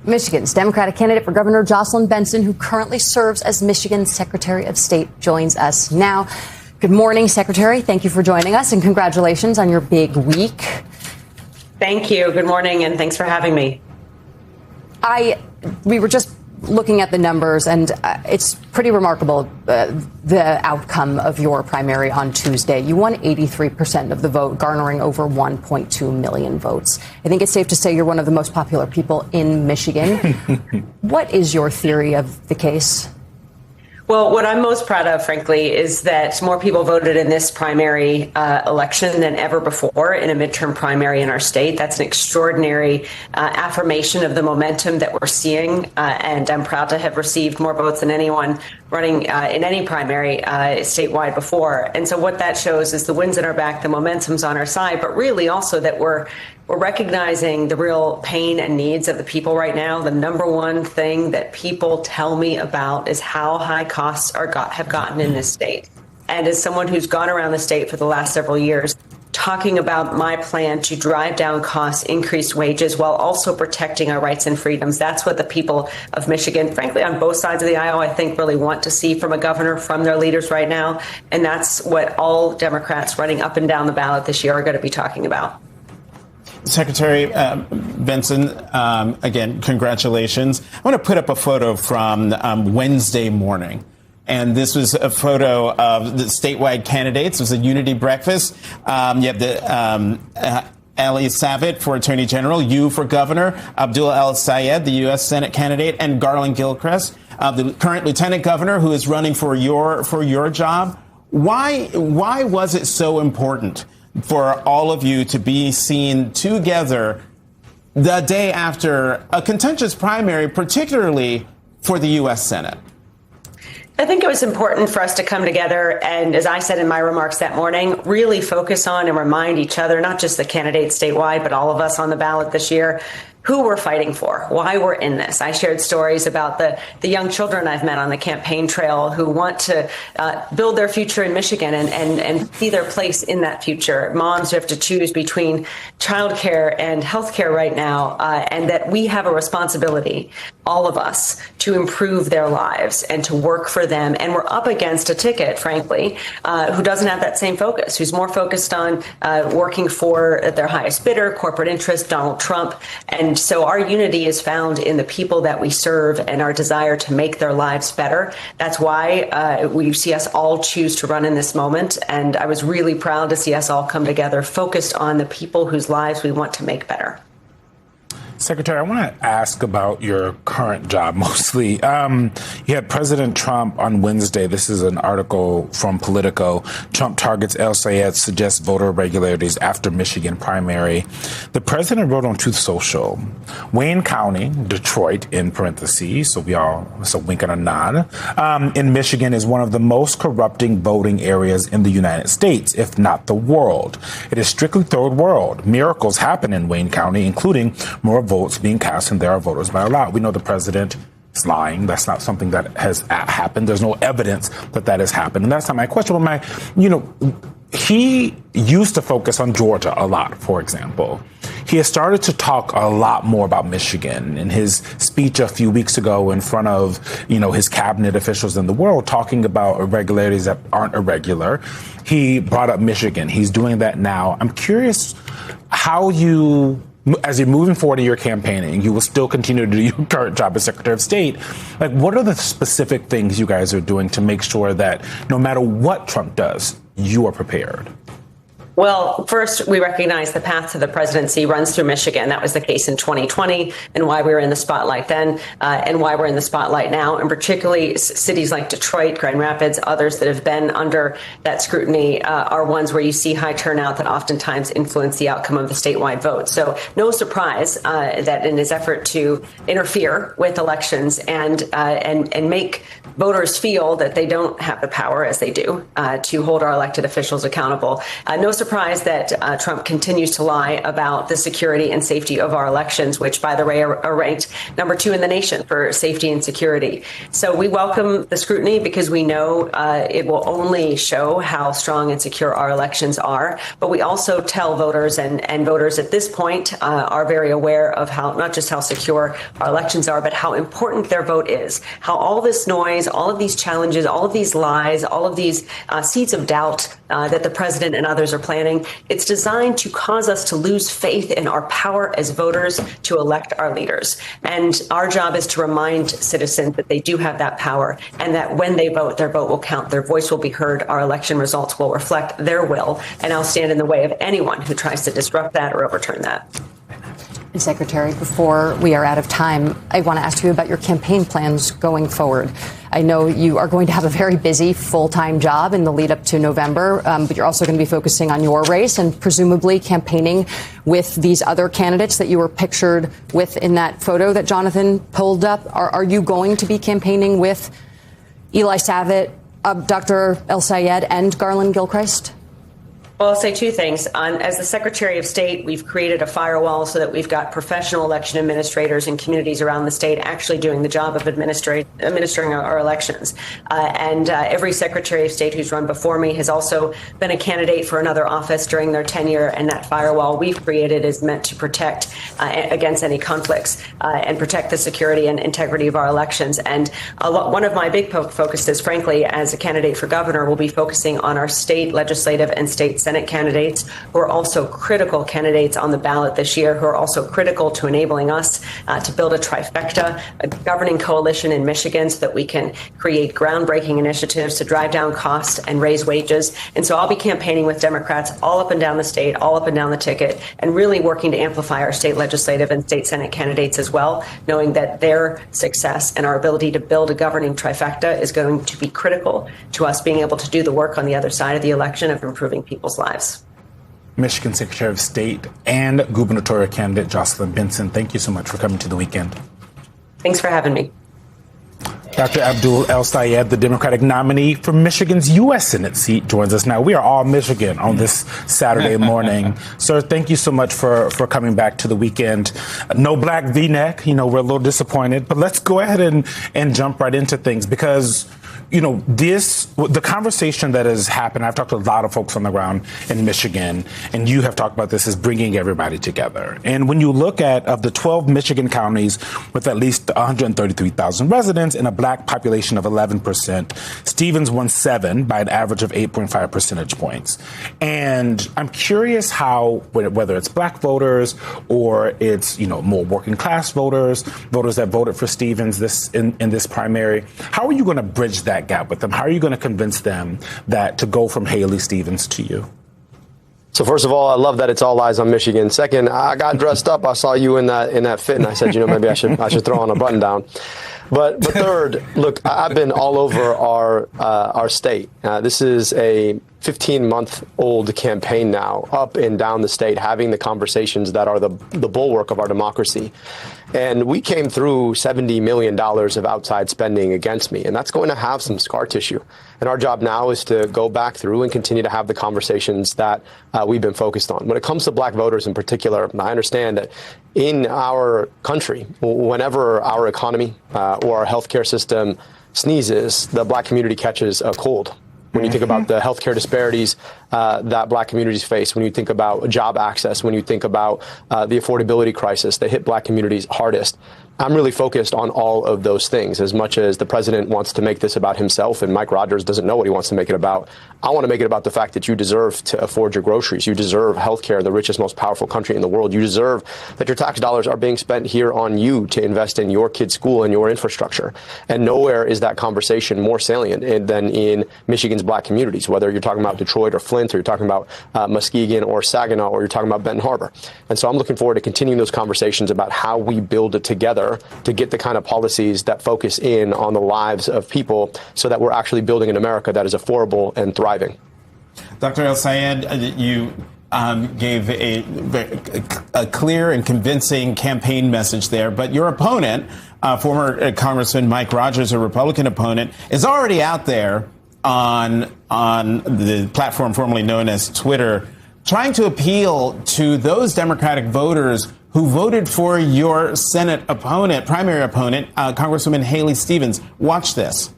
Michigan's Democratic candidate for Governor Jocelyn Benson, who currently serves as Michigan's Secretary of State, joins us now. Good morning, Secretary. Thank you for joining us, and congratulations on your big week. Thank you. Good morning, and thanks for having me. We were just looking at the numbers, and it's pretty remarkable, the outcome of your primary on Tuesday. You won 83% of the vote, garnering over 1.2 million votes. I think it's safe to say you're one of the most popular people in Michigan. What is your theory of the case? Well, what I'm most proud of, frankly, is that more people voted in this primary election than ever before in a midterm primary in our state. That's an extraordinary affirmation of the momentum that we're seeing. And I'm proud to have received more votes than anyone running in any primary statewide before. And so what that shows is the wind's in our back, the momentum's on our side, but really also that we're recognizing the real pain and needs of the people right now. The number one thing that people tell me about is how high costs have gotten in this state. And as someone who's gone around the state for the last several years, talking about my plan to drive down costs, increase wages, while also protecting our rights and freedoms. That's what the people of Michigan, frankly, on both sides of the aisle, I think really want to see from a governor, from their leaders right now. And that's what all Democrats running up and down the ballot this year are going to be talking about. Secretary Benson, again, congratulations. I want to put up a photo from Wednesday morning. And this was a photo of the statewide candidates. It was a unity breakfast. You have the Ali Savit for Attorney General, you for Governor, Abdul El-Sayed, the U.S. Senate candidate, and Garland Gilchrist, the current Lieutenant Governor who is running for your job. Why was it so important for all of you to be seen together the day after a contentious primary, particularly for the U.S. Senate? I think it was important for us to come together and, as I said in my remarks that morning, really focus on and remind each other, not just the candidates statewide, but all of us on the ballot this year, who we're fighting for, why we're in this. I shared stories about the young children I've met on the campaign trail who want to build their future in Michigan and see their place in that future. Moms who have to choose between childcare and healthcare right now, and that we have a responsibility, all of us, to improve their lives and to work for them. And we're up against a ticket, frankly, who doesn't have that same focus, who's more focused on working for their highest bidder, corporate interest, Donald Trump. And so our unity is found in the people that we serve and our desire to make their lives better. That's why we see us all choose to run in this moment. And I was really proud to see us all come together, focused on the people whose lives we want to make better. Secretary, I want to ask about your current job mostly. You had President Trump on Wednesday. This is an article from Politico. Trump targets El-Sayed, suggests voter irregularities after Michigan primary. The president wrote on Truth Social, Wayne County, Detroit in parentheses, so it's a wink and a nod, in Michigan is one of the most corrupting voting areas in the United States, if not the world. It is strictly third world. Miracles happen in Wayne County, including more votes being cast than there are voters by a lot. We know the president is lying. That's not something that has happened. There's no evidence that has happened. And that's not my question. But he used to focus on Georgia a lot, for example. He has started to talk a lot more about Michigan. In his speech a few weeks ago in front of, his cabinet officials in the world, talking about irregularities that aren't irregular, he brought up Michigan. He's doing that now. I'm curious how as you're moving forward in your campaigning, you will still continue to do your current job as Secretary of State. What are the specific things you guys are doing to make sure that no matter what Trump does, you are prepared? Well, first, we recognize the path to the presidency runs through Michigan. That was the case in 2020 and why we were in the spotlight then and why we're in the spotlight now. And particularly cities like Detroit, Grand Rapids, others that have been under that scrutiny are ones where you see high turnout that oftentimes influence the outcome of the statewide vote. So no surprise that in his effort to interfere with elections and make voters feel that they don't have the power, as they do, to hold our elected officials accountable. No surprise surprised that Trump continues to lie about the security and safety of our elections, which, by the way, are ranked number 2 in the nation for safety and security. So we welcome the scrutiny because we know it will only show how strong and secure our elections are. But we also tell voters, and voters at this point are very aware of how, not just how secure our elections are, but how important their vote is, how all this noise, all of these challenges, all of these lies, all of these seeds of doubt that the president and others are planning, it's designed to cause us to lose faith in our power as voters to elect our leaders. And our job is to remind citizens that they do have that power and that when they vote, their vote will count, their voice will be heard, our election results will reflect their will, and I'll stand in the way of anyone who tries to disrupt that or overturn that. And Secretary, before we are out of time, I want to ask you about your campaign plans going forward. I know you are going to have a very busy full-time job in the lead up to November, but you're also going to be focusing on your race and presumably campaigning with these other candidates that you were pictured with in that photo that Jonathan pulled up. Are you going to be campaigning with Eli Savit, Dr. El-Sayed, and Garland Gilchrist? Well, I'll say two things. As the Secretary of State, we've created a firewall so that we've got professional election administrators in communities around the state actually doing the job of administering our elections. And every Secretary of State who's run before me has also been a candidate for another office during their tenure. And that firewall we've created is meant to protect against any conflicts and protect the security and integrity of our elections. And one of my big focuses, frankly, as a candidate for governor, will be focusing on our state legislative and state Senate candidates who are also critical candidates on the ballot this year, who are also critical to enabling us to build a trifecta, a governing coalition in Michigan so that we can create groundbreaking initiatives to drive down costs and raise wages. And so I'll be campaigning with Democrats all up and down the state, all up and down the ticket, and really working to amplify our state legislative and state Senate candidates as well, knowing that their success and our ability to build a governing trifecta is going to be critical to us being able to do the work on the other side of the election of improving people's lives. Michigan Secretary of State and gubernatorial candidate Jocelyn Benson, thank you so much for coming to the weekend. Thanks for having me. Dr. Abdul El-Sayed, the Democratic nominee for Michigan's U.S. Senate seat, joins us now. We are all Michigan on this Saturday morning. Sir, thank you so much for coming back to the weekend. No black V-neck, we're a little disappointed, but let's go ahead and jump right into things because the conversation that has happened, I've talked to a lot of folks on the ground in Michigan, and you have talked about this, is bringing everybody together. And when you look at, of the 12 Michigan counties with at least 133,000 residents and a black population of 11%, Stevens won 7 by an average of 8.5 percentage points. And I'm curious how, whether it's black voters or it's, more working class voters that voted for Stevens in this primary, how are you going to bridge that gap with them? How are you going to convince them that to go from Haley Stevens to you? So first of all, I love that it's all eyes on Michigan. Second, I got dressed up. I saw you in that fit, and I said, maybe I should throw on a button down. But third, look, I've been all over our state. This is a 15-month-old campaign now, up and down the state, having the conversations that are the bulwark of our democracy. And we came through $70 million of outside spending against me, and that's going to have some scar tissue. And our job now is to go back through and continue to have the conversations that we've been focused on. When it comes to black voters in particular, I understand that in our country, whenever our economy or our healthcare system sneezes, the black community catches a cold. When you think about the healthcare disparities that black communities face, when you think about job access, when you think about the affordability crisis that hit black communities hardest, I'm really focused on all of those things. As much as the president wants to make this about himself and Mike Rogers doesn't know what he wants to make it about, I want to make it about the fact that you deserve to afford your groceries. You deserve healthcare, the richest, most powerful country in the world. You deserve that your tax dollars are being spent here on you to invest in your kids' school and your infrastructure. And nowhere is that conversation more salient than in Michigan's black communities, whether you're talking about Detroit or Flint, or you're talking about Muskegon or Saginaw, or you're talking about Benton Harbor. And so I'm looking forward to continuing those conversations about how we build it together to get the kind of policies that focus in on the lives of people so that we're actually building an America that is affordable and thriving. Dr. El-Sayed, you gave a clear and convincing campaign message there, but your opponent, former Congressman Mike Rogers, a Republican opponent, is already out there on the platform formerly known as Twitter, trying to appeal to those Democratic voters who voted for your Senate opponent, primary opponent, Congresswoman Haley Stevens. Watch this.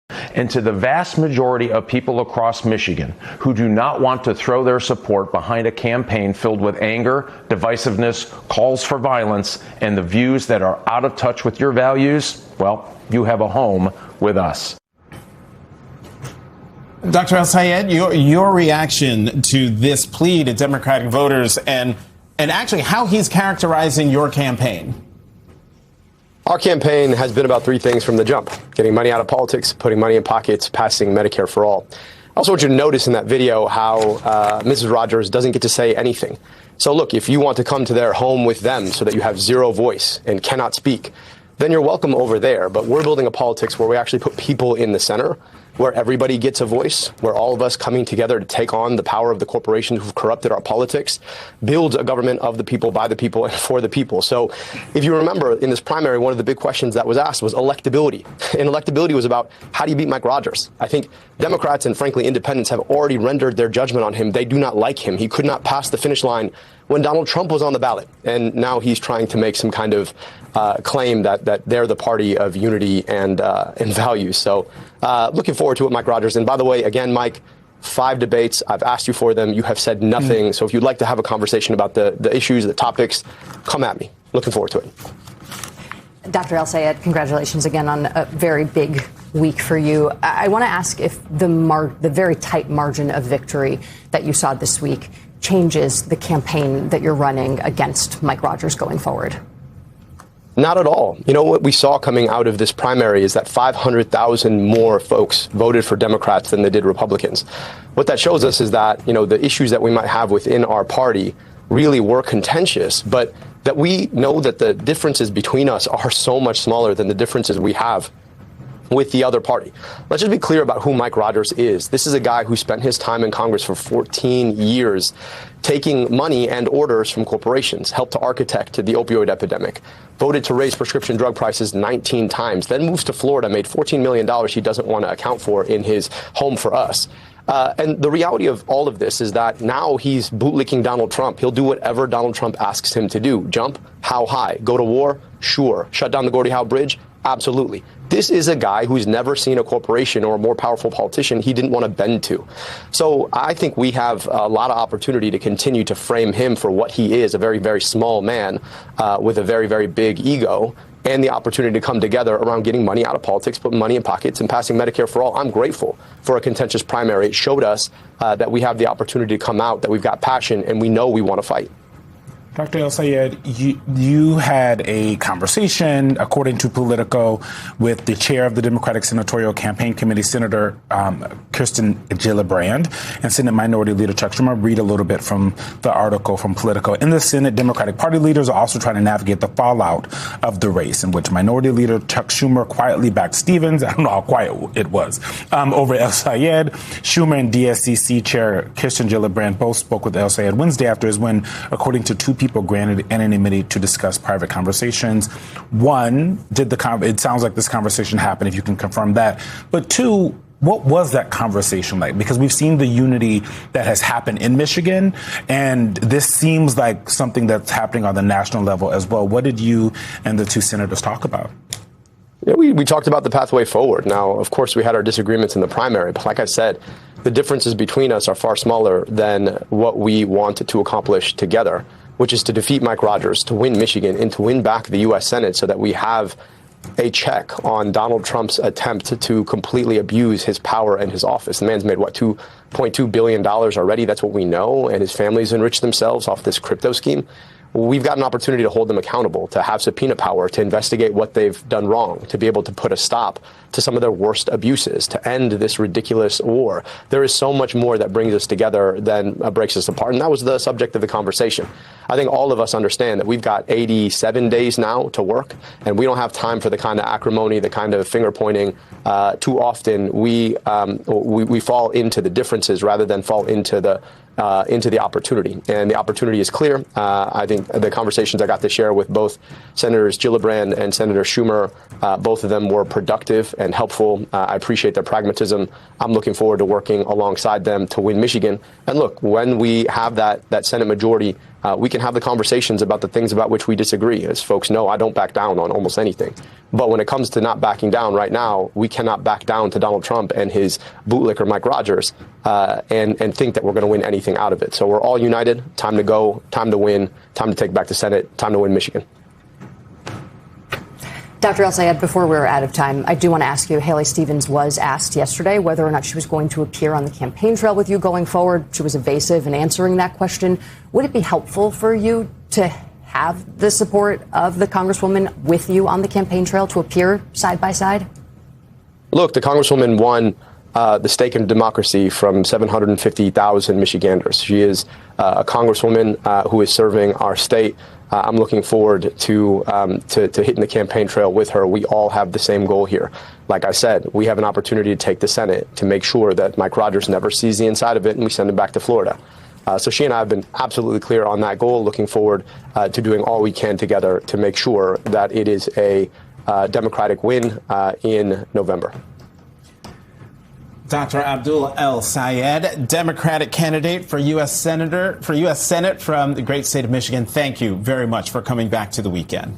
And to the vast majority of people across Michigan who do not want to throw their support behind a campaign filled with anger, divisiveness, calls for violence, and the views that are out of touch with your values, well, you have a home with us. Dr. El-Sayed, your reaction to this plea to Democratic voters and actually how he's characterizing your campaign. Our campaign has been about three things from the jump: getting money out of politics, putting money in pockets, passing Medicare for all. I also want you to notice in that video how Mrs. Rogers doesn't get to say anything. So look, if you want to come to their home with them so that you have zero voice and cannot speak, then you're welcome over there. But we're building a politics where we actually put people in the center, where everybody gets a voice, where all of us coming together to take on the power of the corporations who've corrupted our politics, build a government of the people, by the people, and for the people. So if you remember, in this primary, one of the big questions that was asked was electability. And electability was about, how do you beat Mike Rogers? I think Democrats and, frankly, independents have already rendered their judgment on him. They do not like him. He could not pass the finish line when Donald Trump was on the ballot. And now he's trying to make some kind of claim that they're the party of unity and values. So looking forward to what Mike Rogers. And by the way, again, Mike, 5 debates. I've asked you for them. You have said nothing. So if you'd like to have a conversation about the issues, the topics, come at me. Looking forward to it. Dr. El-Sayed, congratulations again on a very big week for you. I want to ask if the very tight margin of victory that you saw this week changes the campaign that you're running against Mike Rogers going forward. Not at all. You know, what we saw coming out of this primary is that 500,000 more folks voted for Democrats than they did Republicans. What that shows us is that, you know, the issues that we might have within our party really were contentious, but that we know that the differences between us are so much smaller than the differences we have with the other party. Let's just be clear about who Mike Rogers is. This is a guy who spent his time in Congress for 14 years taking money and orders from corporations, helped to architect the opioid epidemic, voted to raise prescription drug prices 19 times, then moves to Florida, made $14 million he doesn't want to account for in his home for us. And the reality of all of this is that now he's bootlicking Donald Trump. He'll do whatever Donald Trump asks him to do. Jump? How high? Go to war? Sure. Shut down the Gordie Howe Bridge? Absolutely. This is a guy who's never seen a corporation or a more powerful politician he didn't want to bend to. So I think we have a lot of opportunity to continue to frame him for what he is, a very, very small man with a very, very big ego, and the opportunity to come together around getting money out of politics, putting money in pockets, and passing Medicare for all. I'm grateful for a contentious primary. It showed us that we have the opportunity to come out, that we've got passion, and we know we want to fight. Dr. El-Sayed, you had a conversation, according to Politico, with the chair of the Democratic Senatorial Campaign Committee, Senator Kirsten Gillibrand, and Senate Minority Leader Chuck Schumer. Read a little bit from the article from Politico. In the Senate, Democratic Party leaders are also trying to navigate the fallout of the race, in which Minority Leader Chuck Schumer quietly backed Stevens. I don't know how quiet it was. Over El-Sayed, Schumer and DSCC Chair Kirsten Gillibrand both spoke with El-Sayed Wednesday after his win, according to two people granted anonymity to discuss private conversations. One, it sounds like this conversation happened, if you can confirm that. But two, what was that conversation like? Because we've seen the unity that has happened in Michigan, and this seems like something that's happening on the national level as well. What did you and the two senators talk about? Yeah, we talked about the pathway forward. Now, of course, we had our disagreements in the primary, but like I said, the differences between us are far smaller than what we wanted to accomplish together, which is to defeat Mike Rogers, to win Michigan, and to win back the U.S. Senate so that we have a check on Donald Trump's attempt to completely abuse his power and his office. The man's made, what, $2.2 billion already? That's what we know. And his family's enriched themselves off this crypto scheme. We've got an opportunity to hold them accountable, to have subpoena power, to investigate what they've done wrong, to be able to put a stop to some of their worst abuses, to end this ridiculous war. There is so much more that brings us together than breaks us apart. And that was the subject of the conversation. I think all of us understand that we've got 87 days now to work, and we don't have time for the kind of acrimony, the kind of finger pointing. Too often we fall into the differences rather than fall into the into the opportunity. And the opportunity is clear. I think the conversations I got to share with both Senators Gillibrand and Senator Schumer, both of them were productive and helpful. I appreciate their pragmatism. I'm looking forward to working alongside them to win Michigan. And look, when we have that Senate majority, we can have the conversations about the things about which we disagree. As folks know, I don't back down on almost anything. But when it comes to not backing down right now, we cannot back down to Donald Trump and his bootlicker Mike Rogers and think that we're going to win anything out of it. So we're all united. Time to go. Time to win. Time to take back the Senate. Time to win Michigan. Dr. El-Sayed, before we're out of time, I do want to ask you, Haley Stevens was asked yesterday whether or not she was going to appear on the campaign trail with you going forward. She was evasive in answering that question. Would it be helpful for you to have the support of the Congresswoman with you on the campaign trail to appear side by side? Look, the Congresswoman won the stake in democracy from 750,000 Michiganders. She is a Congresswoman who is serving our state. I'm looking forward to hitting the campaign trail with her. We all have the same goal here. Like I said, we have an opportunity to take the Senate to make sure that Mike Rogers never sees the inside of it and we send him back to Florida. So she and I have been absolutely clear on that goal, looking forward to doing all we can together to make sure that it is a Democratic win in November. Dr. Abdul El-Sayed, Democratic candidate for U.S. Senate from the great state of Michigan. Thank you very much for coming back to The Weekend.